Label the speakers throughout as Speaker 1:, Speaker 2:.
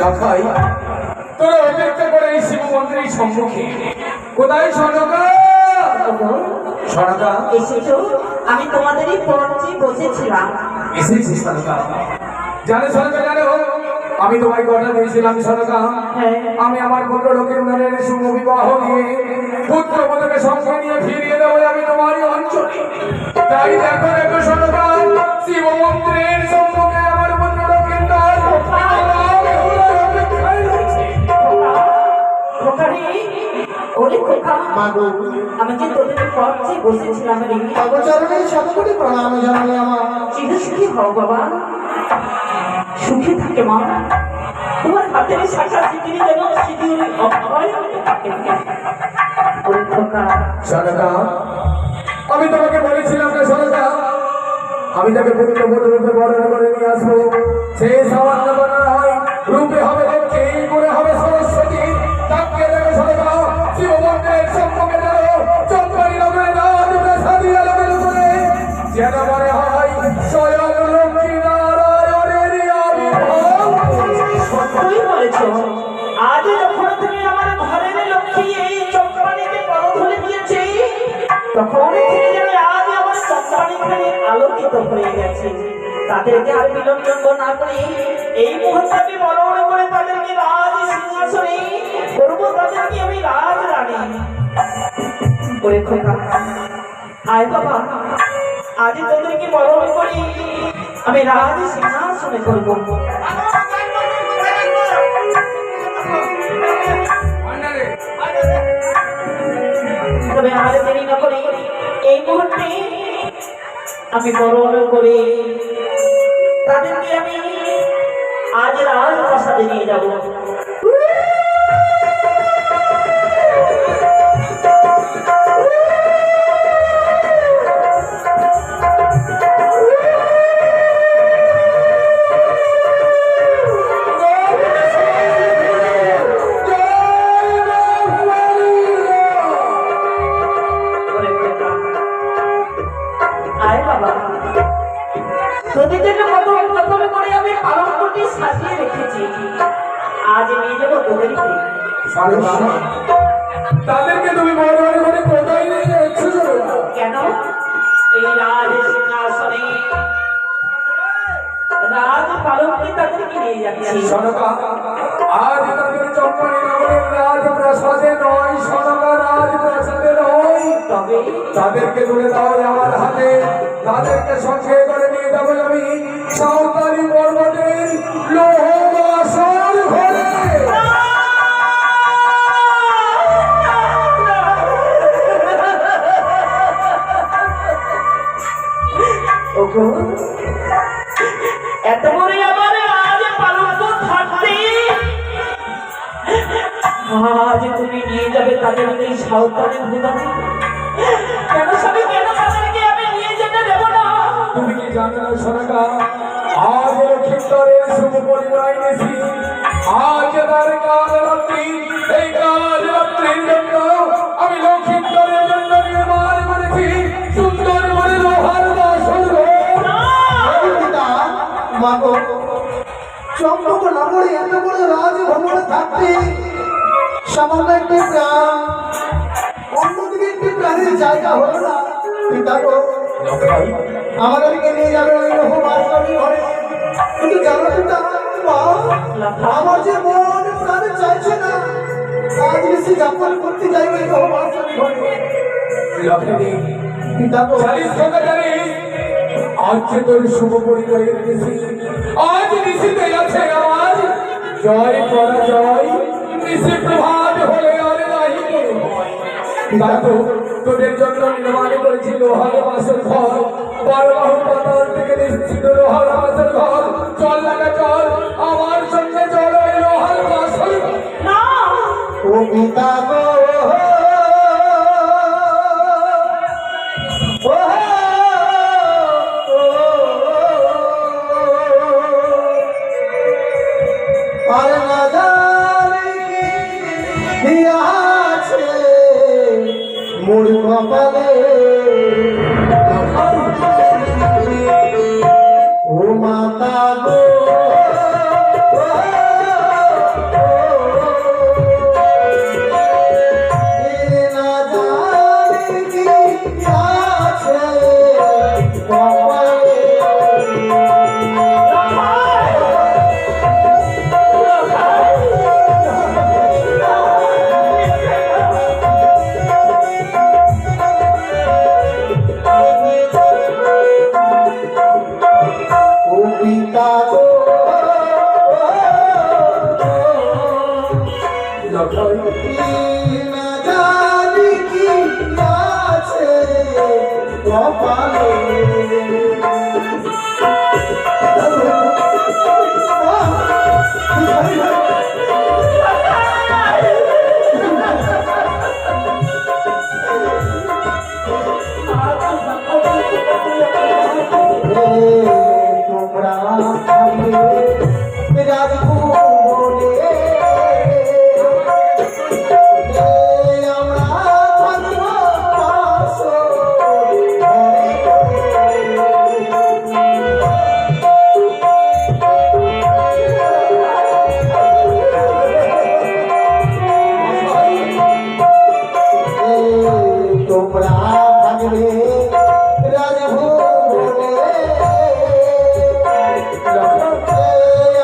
Speaker 1: রাখাই তোরা অপেক্ষা করে এই শিব মন্দিরের সম্মুখে কোথায় সনকা সনকা
Speaker 2: এসেছো? আমি তোমাদেরই পথে বসেছিলাম।
Speaker 1: এসেছি সনকা। জানো সনকা, জানো আমি তোমায় কথা দিয়েছিলাম সনকা, আমি আমার পুত্র লোকেন্দ্রের শুভ বিবাহ দিয়ে পুত্রবধূকে সঙ্গে নিয়ে ফিরিয়ে দেবো আমি তোমারই অঞ্চলে। তাই দেখো দেখো সনকা, শিব মন্দিরের সম্মুখে আমার পুত্র লোকেন্দ্র
Speaker 2: আমি যে তোদের পথে বসেছিলাম রে,
Speaker 3: সকলকে প্রণাম জানালে আমার।
Speaker 2: চিরসুখী হও বাবা, সুখী থাকে মা। তোমার হাতের শাখা সিঁদুরে যেন সিঁদুর অভয় থাকে।
Speaker 1: সনকা, আমি তোমাকে বলেছিলাম না সনকা, আমি তাকে পুত্রবধূ রূপে বরণ করে নিয়ে আসবো। সেই সামান্য বর্ণনা হয়, রূপে হবে লক্ষ্মী, গুণে হবে সরস্বতী। তাকে দেখে সনকা, শিব মন্দিরের সম্মুখে যেন চম্পারি রঙের রাত সাজিয়ে রঙের উপরে যেন মনে হয় স্বয়ং লক্ষ্মী নারায়ণের আবির্ভাব।
Speaker 2: সত্যই বলেছ। আজ যখন তুমি আমার ঘরের লক্ষ্মী এই চম্পানিকে পদধূলি দিয়েছে, তখন থেকে যেন আজ আমার চম্পানিখানে আলোকিত হয়ে গেছে। তাদেরকে আর বিলম্ব না করে এই মুহূর্তে আমি বরণ করে তাদেরকে রাজ সিংহাসনে করবো, তাদেরকে আমি রাজ রানী করে। খোকা আয় বাবা, আজ তোদেরকে বরণ করি আমি রাজ সিংহাসনে করবো। তবে আর দেরি না করে এই মুহূর্তে আমি বরণ করে তাদেরকে আমি আজ রাজপ্রাসাদে নিয়ে যাবো। আয় বাবা, তোদের জন্য কত যত্ন করে আমি পালন করতে সাজিয়ে রেখেছি। আজ নিয়ে যাবো তোদেরকে।
Speaker 1: তাদেরকে তুমি বরণ করে কোথায় নিয়ে যাচ্ছ সনকা?
Speaker 2: কেন? এই রাজ সিংহাসনে রাজ পালনকে তাদেরকে নিয়ে যাচ্ছি
Speaker 1: সনকা। আজ তাদের চম্পানি নগরের রাজপ্রাসাদে নয় সনকা, রাজপ্রাসাদে নয়।
Speaker 2: তবে
Speaker 1: তাদেরকে তুলে দাও আমার হাতে, তাদেরকে সঙ্গে করে নিয়ে যাবো আমি সাঁওতালি পর্বতের লোহবাসর ঘরে।
Speaker 2: এত বড় আমার আজ পালঙ্ক থাকতে আজ তুমি নিয়ে যাবে তাদেরকে সাঁওতালি ভুবনে? কেন সবাই, কেন তাদেরকে আমি নিয়ে যেতে দেব না?
Speaker 1: তুমি কি জানো না সনকা, আজ লক্ষ্মীন্দরের শুভ পরিণয় এনেছি। আজ তার কাল রাত্রি, এই কাল রাত্রির জন্য আমি লক্ষ্মীন্দরের জন্য নির্মাণ করেছি সুন্দর করে লোহার বাসর ঘর।
Speaker 3: মাগো, চম্পক নগরে এত বড় রাজভবনে থাকতে সামান্য একটি প্রাণ, অন্যদিকে একটি প্রাণের জায়গা হলো না। পিতা গো, আমাদেরকে নিয়ে যাবে ওই লোহবাসরি ঘরে। কিন্তু জানো পিতা, মা, আমার যে মন প্রাণে চাইছে না আজ বেশি যাপন করতে যাই ওই লোহবাসরি ঘরে। পিতা গো,
Speaker 1: আজ যে তোর শুভ পরিচয় এনেছি, আজ নিশিতে আছে আমার জয় পরাজয়, নিশি প্রভাত হলে আর নাই কোনো ভয়। দেখো তোদের জন্য নির্মাণ করেছি লোহার বাসর ঘর, বড়বাহু পাতাল থেকে নিশ্চিত লোহার বাসর ঘর। চল লাগা চল, আমার সঙ্গে চল ওই লোহার বাসর ঘর।
Speaker 2: না,
Speaker 3: ও পিতা গো, আর না জানি কি আছে মোর কপালে। ও মাতা গো, পিতা গো না জানি কি আছে কপালে তোমরা রাজভুবনে আমরা থাকব তোমরা থাকবে রাজভুবনে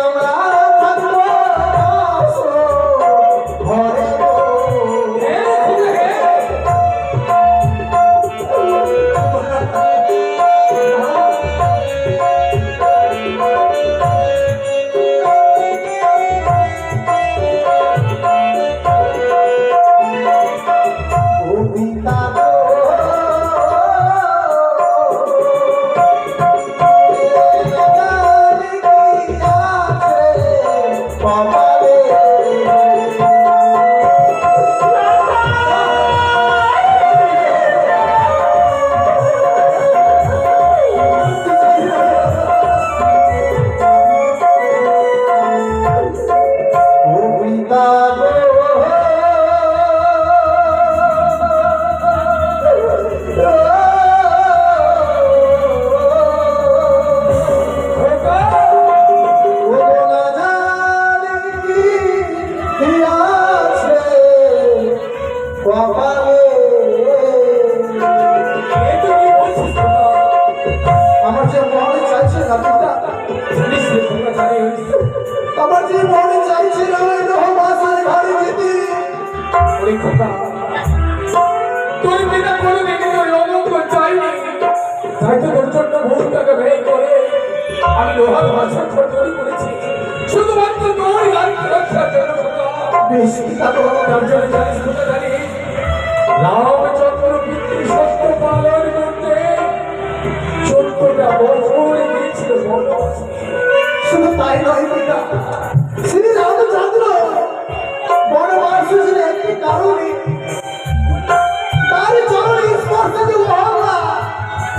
Speaker 3: আমরা থাকব ঘরে ও পিতা গো কপালে ও পিতা গো আমার যে মনে চাইছে না পিতা আমার যে মনে চাইছে না ওই রহমাসের ঘরে যেতে
Speaker 1: তুই বিনা কোনো দিনই ওই অমঙ্গ চাইনি তাই তো তোর জন্য বহু টাকা ব্যয় করে আমি লোহার ভাষা তৈরি করেছি শুধুমাত্র তোর গাড়ি রক্ষার জন্য
Speaker 3: বেশ পিতা গো
Speaker 1: তার জন্য জানিস কোথা জানিস রামচন্দ্র পিতৃ সত্য পালন করতে 14টা বছর গিয়েছিল বনবাসে।
Speaker 3: শুধু তাই নয় পিতা শ্রী রামচন্দ্র বনবাসে ছিল একটি কারণে তার চরণ স্পর্শে যে মহল্লা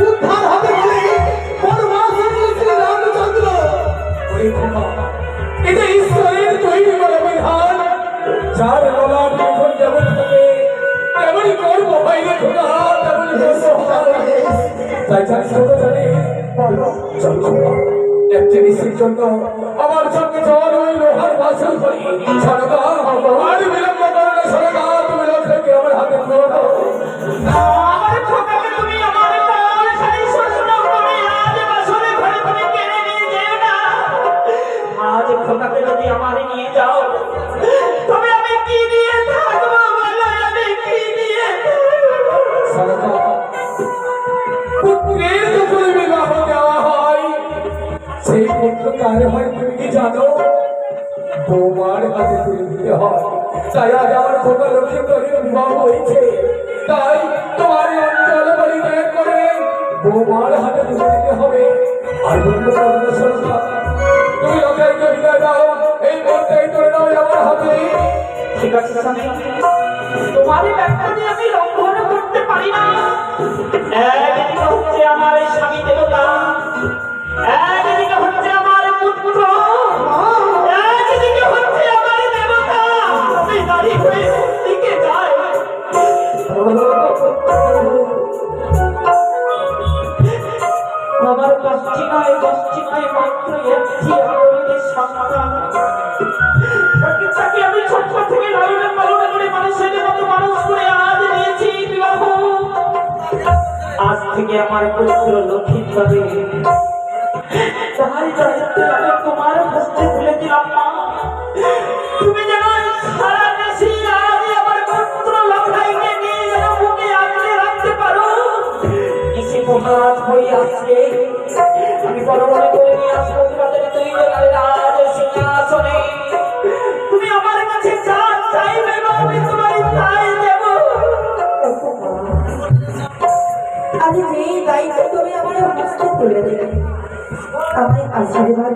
Speaker 3: উদ্ধার হবে বলে বনবাসে ছিল শ্রী রামচন্দ্র
Speaker 1: ওরে খোকা, এটা ঈশ্বরের তৈরি করা বিধান যার গলা যখন যেমন থাকে তেমনই কর্ম হয় রে খোকা, তেমনই কর্ম হয়। তাই জানিস কোথা জানি
Speaker 3: বলো
Speaker 1: চল খোকা, এক জিনিসের জন্য আমার সঙ্গে চল ওই লোহার বাসন করি সরকার আর বিলম্ব করো না সরকার, তুমি লোক থেকে আমার হাতে তুলে দাও।
Speaker 2: আমার খোকাকে তুমি আমার কাল সারি শ্বশুর করে আজ বাসরে ঘরে তুমি কেড়ে নিয়ে যেও না। আজ খোকাকে যদি আমার নিয়ে যাও তবে আমি কি দিয়ে থাকবো বলো, আমি কি দিয়ে
Speaker 1: সরকার পুত্রের যখন বিবাহ দেওয়া হয় সেই পুত্র কার হয় তুমি কি জানো? বৌমার হাতে তুলে দিতে হয়। তাই আজ আমার খোকা লক্ষ্মীপুরের বিবাহ হয়েছে, তাই তোমার এই অঞ্চল বাড়ি ব্যয় করে বৌমার হাতে তুলে দিতে হবে। আর বলতে পারবো না সরকার, তুমি লোকাইকে বিদায় দাও, এই মনটাই তুলে দাও আমার হাতে।
Speaker 2: ঠিক আছে স্বামী, তোমার ব্যাখ্যা দিয়ে আমি লঙ্ঘন করতে পারি না। একদিকে হচ্ছে আমার এই স্বামী দেবতা, একদিকে হচ্ছে আমার পুত্র, একদিকে হচ্ছে আমার দেবতা। আমি নারী হয়ে দিকে যাই, আমার কষ্টি নয় মাত্র একটি আমাদের সন্তান। তাকে আমি ছোট্ট থেকে লালন পালন করে মানুষের মতো মানুষ করে আজ নিয়েছি বিবাহ। আজ থেকে আমার পুত্র লক্ষ্মী পাবে, তাই দায়িত্ব আমি তোমার হস্তে তুলে দিলাম মা। তুমি যেন সারা দেশে আজ আমার পুত্র লক্ষ্মীকে নিয়ে যেন বুকে আগলে রাখতে পারো। এসে মহারাজ হয়ে আসছে, আমি বড় মনে করে নিয়ে আসবো।
Speaker 4: আশীর্বাদ